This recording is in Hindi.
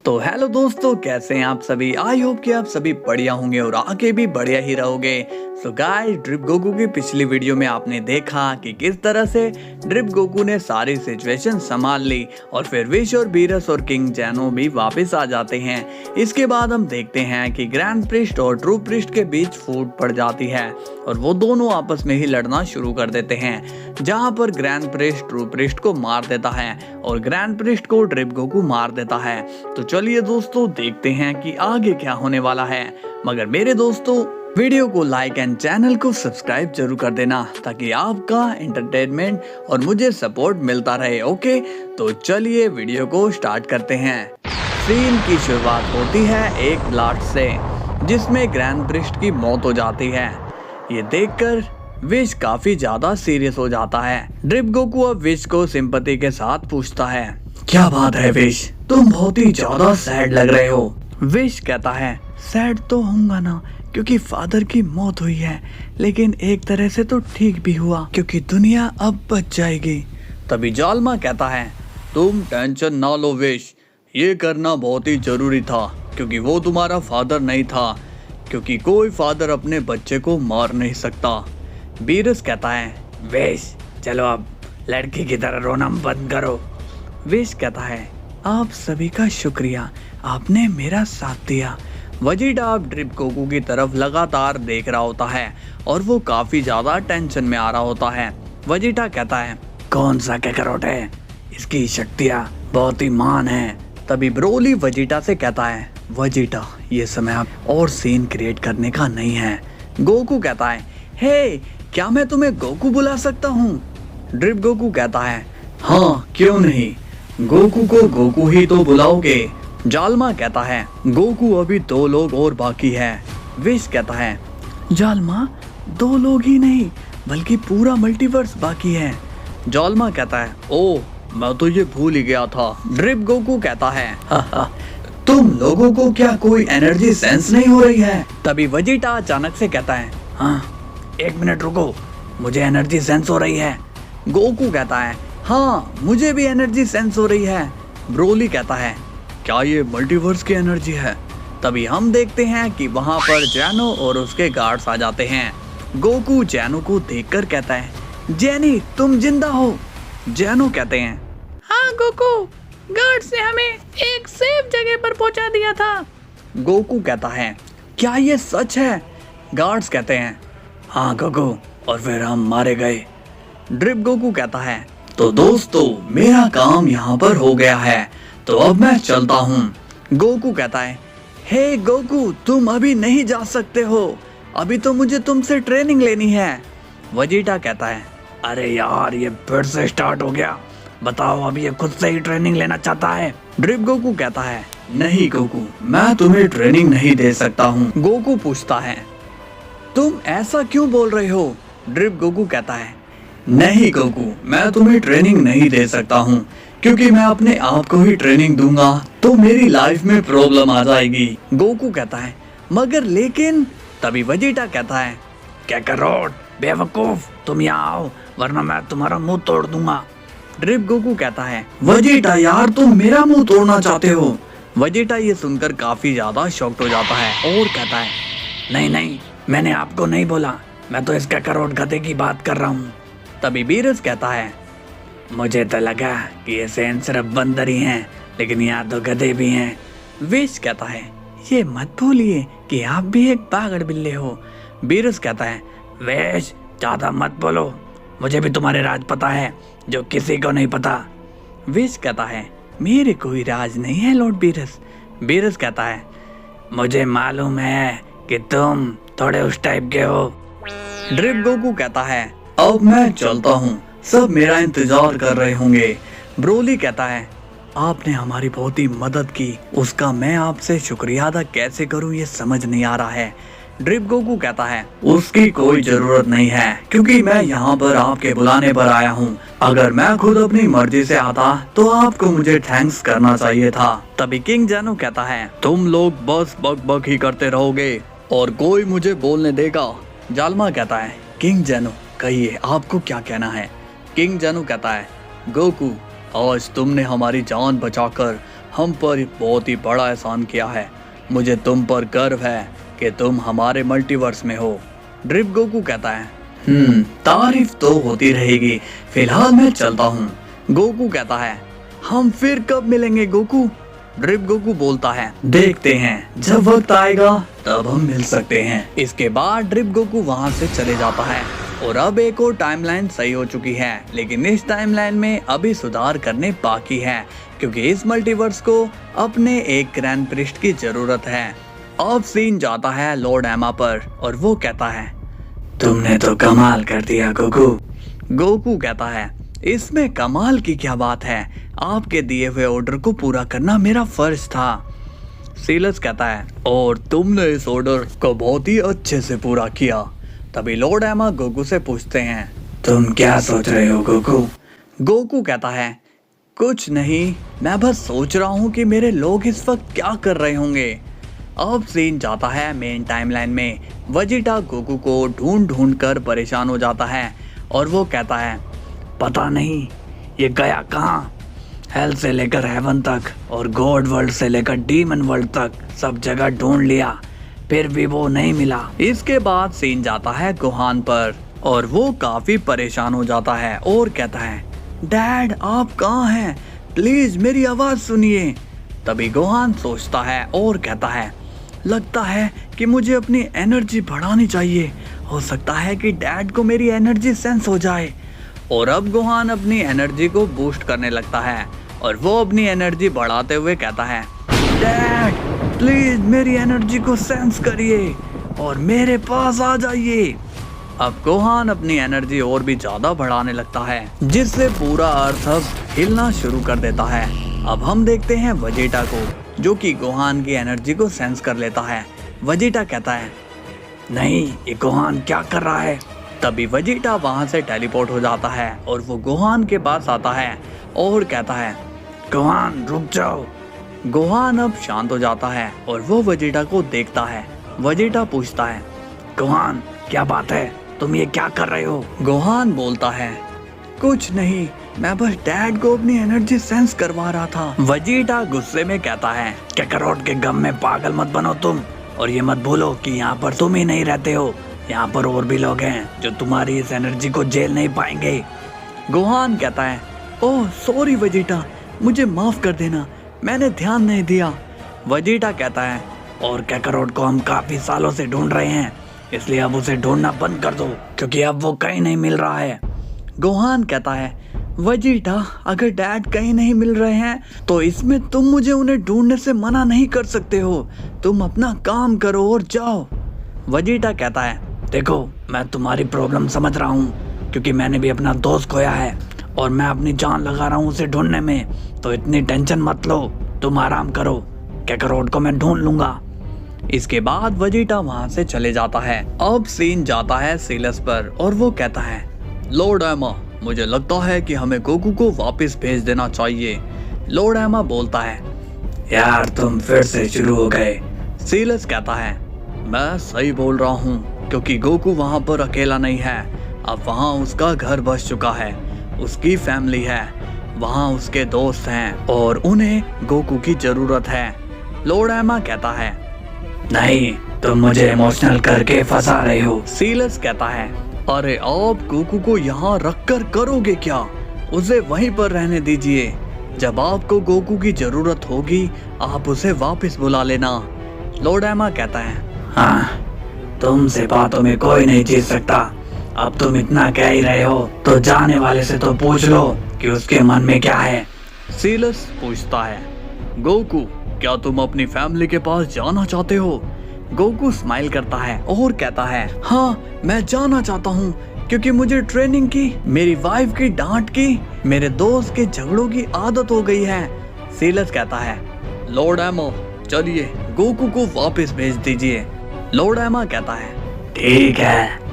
तो हेलो दोस्तों, कैसे हैं आप सभी। आई होप कि आप सभी बढ़िया होंगे और आगे भी बढ़िया ही रहोगे। सो गाइस, ड्रिप गोकू की पिछली वीडियो में आपने देखा कि किस तरह से ड्रिप गोकू ने सारी सिचुएशन संभाल ली और फिर विश और बीरस और किंग जैनो भी वापस आ जाते हैं। इसके बाद हम देखते हैं कि ग्रैंड प्रिस्ट और ट्रू प्रिस्ट के बीच फूट पड़ जाती है और वो दोनों आपस में ही लड़ना शुरू कर देते हैं, जहां पर ग्रैंड प्रिस्ट ट्रू प्रिस्ट को मार देता है और ग्रैंड प्रिस्ट को ड्रिप गोकू मार देता है। तो चलिए दोस्तों, देखते हैं कि आगे क्या होने वाला है। मगर मेरे दोस्तों, वीडियो को लाइक एंड चैनल को सब्सक्राइब जरूर कर देना ताकि आपका एंटरटेनमेंट और मुझे सपोर्ट मिलता रहे। ओके, तो चलिए वीडियो को स्टार्ट करते हैं। सीन की शुरुआत होती है एक ब्लास्ट से जिसमें ग्रैंड प्रिस्ट की मौत हो जाती है। ये देखकर विश काफी ज्यादा सीरियस हो जाता है। ड्रिप गोकू अब विश को सिंपैथी के साथ पूछता है, क्या बात है विश, तुम बहुत ही ज्यादा सैड लग रहे हो। विश कहता है, सैड तो होऊंगा ना, क्योंकि फादर की मौत हुई है, लेकिन एक तरह से तो ठीक भी हुआ क्योंकि दुनिया अब बच जाएगी। तभी जालमा कहता है, तुम टेंशन ना लो विश, ये करना बहुत ही जरूरी था क्योंकि वो तुम्हारा फादर नहीं था, क्योंकि कोई फादर अपने बच्चे को मार नहीं सकता। बीरस कहता है, विश चलो अब लड़की की तरह रोना बंद करो। विश कहता है, आप सभी का शुक्रिया, आपने मेरा साथ दिया। वजीटा अब ड्रिप गोकू की तरफ लगातार देख रहा होता है और वो काफी ज्यादा टेंशन में आ रहा होता है। वजीटा कहता है, कौन सा कैकरोट है, इसकी शक्तियाँ बहुत ही महान है। तभी ब्रोली वजीटा से कहता है, वजीटा ये समय अब और सीन क्रिएट करने का नहीं है। गोकू कहता है, हे क्या मैं तुम्हें गोकू बुला सकता हूँ। ड्रिप गोकू कहता है, हाँ क्यों नहीं, गोकू को गोकू ही तो बुलाओगे। जालमा कहता है, गोकू अभी 2 लोग और बाकी है। विश कहता है, जालमा 2 लोग ही नहीं बल्कि पूरा मल्टीवर्स बाकी है। जालमा कहता है, ओ मैं तो ये भूल ही गया था। ड्रिप गोकू कहता है, तुम लोगों को क्या कोई एनर्जी सेंस नहीं हो रही है। तभी वजीटा अचानक से कहता है, हाँ 1 मिनट रुको, मुझे एनर्जी सेंस हो रही है। गोकू कहता है, हाँ मुझे भी एनर्जी सेंस हो रही है। ब्रोली कहता है, क्या ये मल्टीवर्स की एनर्जी है। तभी हम देखते हैं कि वहाँ पर जैनो और उसके गार्ड्स आ जाते हैं। गोकू जैनो को देखकर कहता है, जैनी तुम जिंदा हो। जैनो कहते हैं, हाँ गोकू, गार्ड्स ने हमें एक सेफ जगह पर पहुंचा दिया था। गोकू कहता है, क्या ये सच है। गार्ड्स कहते हैं, हाँ गोकू, और फिर हम मारे गए। ड्रिप गोकू कहता है, तो दोस्तों मेरा काम यहाँ पर हो गया है, तो अब मैं चलता हूँ। गोकू कहता है, हे गोकू तुम अभी नहीं जा सकते हो, अभी तो मुझे तुमसे ट्रेनिंग लेनी है। वजीटा कहता है, अरे यार ये फिर से स्टार्ट हो गया, बताओ अब ये खुद से ही ट्रेनिंग लेना चाहता है। ड्रिप गोकू कहता है, नहीं गोकू मैं तुम्हें ट्रेनिंग नहीं दे सकता हूँ। गोकू पूछता है, तुम ऐसा क्यों बोल रहे हो। ड्रिप गोकू कहता है, नहीं गोकू मैं तुम्हें ट्रेनिंग नहीं दे सकता हूँ, क्योंकि मैं अपने आप को ही ट्रेनिंग दूंगा तो मेरी लाइफ में प्रॉब्लम आ जाएगी। गोकू कहता है, मगर लेकिन। तभी वजीटा कहता है, कैकरोट बेवकूफ तुम यहाँ आओ वरना मैं तुम्हारा मुंह तोड़ दूंगा। ड्रिप गोकू कहता है, वजीटा यार तुम मेरा मुंह तोड़ना चाहते हो। वजीटा ये सुनकर काफी ज्यादा शॉक्ड हो जाता है और कहता है, नहीं नहीं मैंने आपको नहीं बोला, मैं तो इस कैकरोट गधे की बात कर रहा हूँ। तभी बीरस कहता है, मुझे तो लगा कि ये सेन सिर्फ बंदर ही हैं, लेकिन यहाँ तो गधे भी हैं। विश कहता है, ये मत भूलिए कि आप भी एक पागल बिल्ले हो। बीरस कहता है, विश ज्यादा मत बोलो, मुझे भी तुम्हारे राज पता है जो किसी को नहीं पता। विश कहता है, मेरे कोई राज नहीं है लॉर्ड बीरस। बीरस कहता है, मुझे मालूम है कि तुम थोड़े उस टाइप के हो। ड्रिप गोकू कहता है, अब मैं चलता हूँ, सब मेरा इंतजार कर रहे होंगे। ब्रोली कहता है, आपने हमारी बहुत ही मदद की, उसका मैं आपसे शुक्रिया अदा कैसे करूं ये समझ नहीं आ रहा है। ड्रिप गोकू कहता है, उसकी कोई जरूरत नहीं है क्योंकि मैं यहाँ पर आपके बुलाने पर आया हूँ। अगर मैं खुद अपनी मर्जी से आता तो आपको मुझे थैंक्स करना चाहिए था। तभी किंग जैनो कहता है, तुम लोग बस बक बक ही करते रहोगे और कोई मुझे बोलने देगा। जालमा कहता है, किंग जैनो कहिए आपको क्या कहना है। किंग जैनो कहता है, गोकू आज तुमने हमारी जान बचाकर हम पर बहुत ही बड़ा एहसान किया है। मुझे तुम पर गर्व है कि तुम हमारे मल्टीवर्स में हो। ड्रिप गोकू कहता है तारीफ तो होती रहेगी, फिलहाल मैं चलता हूँ। गोकू कहता है हम फिर कब मिलेंगे गोकू? ड्रिप गोकू बोलता है देखते हैं, जब वक्त आएगा तब हम मिल सकते हैं। इसके बाद ड्रिप गोकू वहाँ से चले जाता है और अब एक और टाइमलाइन सही हो चुकी है, लेकिन इस टाइमलाइन में अभी सुधार करने बाकी है क्योंकि इस मल्टीवर्स को अपने एक ग्रैंड प्रिस्ट की जरूरत है। अब सीन जाता है लॉर्ड एमा पर और वो कहता है तुमने तो कमाल कर दिया गोकू। गोकू कहता है इसमें कमाल की क्या बात है, आपके दिए हुए ऑर्डर को पूरा करना मेरा फर्ज था। सीलस कहता है और तुमने इस ऑर्डर को बहुत ही अच्छे से पूरा किया। तभी लॉर्ड एमा गोकू से पूछते हैं तुम क्या सोच रहे हो गोकू? गोकू कहता है कुछ नहीं, मैं बस सोच रहा हूँ कि मेरे लोग इस वक्त क्या कर रहे होंगे। अब सीन जाता है मेन टाइमलाइन में। वेजिटा गोकू को ढूंढ ढूंढ कर परेशान हो जाता है और वो कहता है पता नहीं ये गया कहाँ। हेल से लेकर हेवन तक और गॉड वर्ल्ड से लेकर डीमन वर्ल्ड तक सब जगह ढूंढ लिया, फिर भी वो नहीं मिला। इसके बाद सीन जाता है गोहान पर और वो काफी परेशान हो जाता है और कहता है डैड आप कहाँ हैं, प्लीज मेरी आवाज सुनिए। तभी गोहान सोचता है और कहता है लगता है कि मुझे अपनी एनर्जी बढ़ानी चाहिए, हो सकता है कि डैड को मेरी एनर्जी सेंस हो जाए। और अब गोहान अपनी एनर्जी को बूस्ट करने लगता है और वो अपनी एनर्जी बढ़ाते हुए कहता है डैड प्लीज मेरी एनर्जी को सेंस करिए और मेरे पास आ जाइए। अब गोहान अपनी एनर्जी और भी ज्यादा बढ़ाने लगता है जिससे पूरा अर्थ अब हिलना शुरू कर देता है। अब हम देखते हैं वेजिटा को जो कि गोहान की एनर्जी को सेंस कर लेता है। वेजिटा कहता है नहीं ये गोहान क्या कर रहा है। तभी वेजिटा वहां से टेलीपोर्ट हो जाता है और वो गोहान के पास आता है और कहता है गोहान रुक जाओ। गोहान अब शांत हो जाता है और वो वेजिटा को देखता है। वेजिटा पूछता है गोहान क्या बात है, तुम ये क्या कर रहे हो? गोहान बोलता है कुछ नहीं, मैं बस डैड को अपनी एनर्जी सेंस करवा रहा था। वेजिटा गुस्से में कहता है कैकरोट के गम में पागल मत बनो तुम, और ये मत भूलो कि यहाँ पर तुम ही नहीं रहते हो, यहाँ पर और भी लोग हैं जो तुम्हारी इस एनर्जी को झेल नहीं पाएंगे। गोहान कहता है ओह सॉरी वेजिटा, मुझे माफ कर देना, मैंने ध्यान नहीं दिया। वेजिटा कहता है और कैकरोट को हम काफी सालों से ढूंढ रहे हैं, इसलिए अब उसे ढूंढना बंद कर दो क्योंकि अब वो कहीं नहीं मिल रहा है। गोहान कहता है वेजिटा अगर डैड कहीं नहीं मिल रहे हैं तो इसमें तुम मुझे उन्हें ढूंढने से मना नहीं कर सकते हो, तुम अपना काम करो और जाओ। वेजिटा कहता है देखो मैं तुम्हारी प्रॉब्लम समझ रहा हूँ क्योंकि मैंने भी अपना दोस्त खोया है और मैं अपनी जान लगा रहा हूँ उसे ढूंढने में, तो इतनी टेंशन मत लो, तुम आराम करो, कैकरोट को मैं ढूंढ लूंगा। इसके बाद वेजिटा वहां से चले जाता है। अब सीन जाता है सीलस पर और वो कहता है लॉर्ड एमा मुझे लगता है कि हमें गोकू को वापस भेज देना चाहिए। लॉर्ड एमा बोलता है यार तुम फिर से शुरू हो गए। सीलस कहता है मैं सही बोल रहा हूँ क्योंकि गोकू वहाँ पर अकेला नहीं है, अब वहाँ उसका घर बस चुका है, उसकी फैमिली है, वहाँ उसके दोस्त हैं और उन्हें गोकू की जरूरत है। लॉर्ड एमा कहता है नहीं तुम मुझे इमोशनल करके फंसा रहे हो। सीलस कहता है अरे आप गोकू को यहाँ रखकर करोगे क्या, उसे वहीं पर रहने दीजिए, जब आपको गोकू की जरूरत होगी आप उसे वापस बुला लेना। लॉर्ड एमा कहता है हाँ तुमसे बातों में कोई नहीं जीत सकता, अब तुम इतना कह ही रहे हो तो जाने वाले से तो पूछ लो कि उसके मन में क्या है। सीलस पूछता है गोकू क्या तुम अपनी फैमिली के पास जाना चाहते हो? गोकू स्माइल करता है और कहता है हाँ मैं जाना चाहता हूँ क्योंकि मुझे ट्रेनिंग की, मेरी वाइफ की डांट की, मेरे दोस्त के झगड़ों की आदत हो गई है। सीलस कहता है लॉर्ड एमा चलिए गोकू को वापस भेज दीजिए। लॉर्ड एमा कहता है ठीक है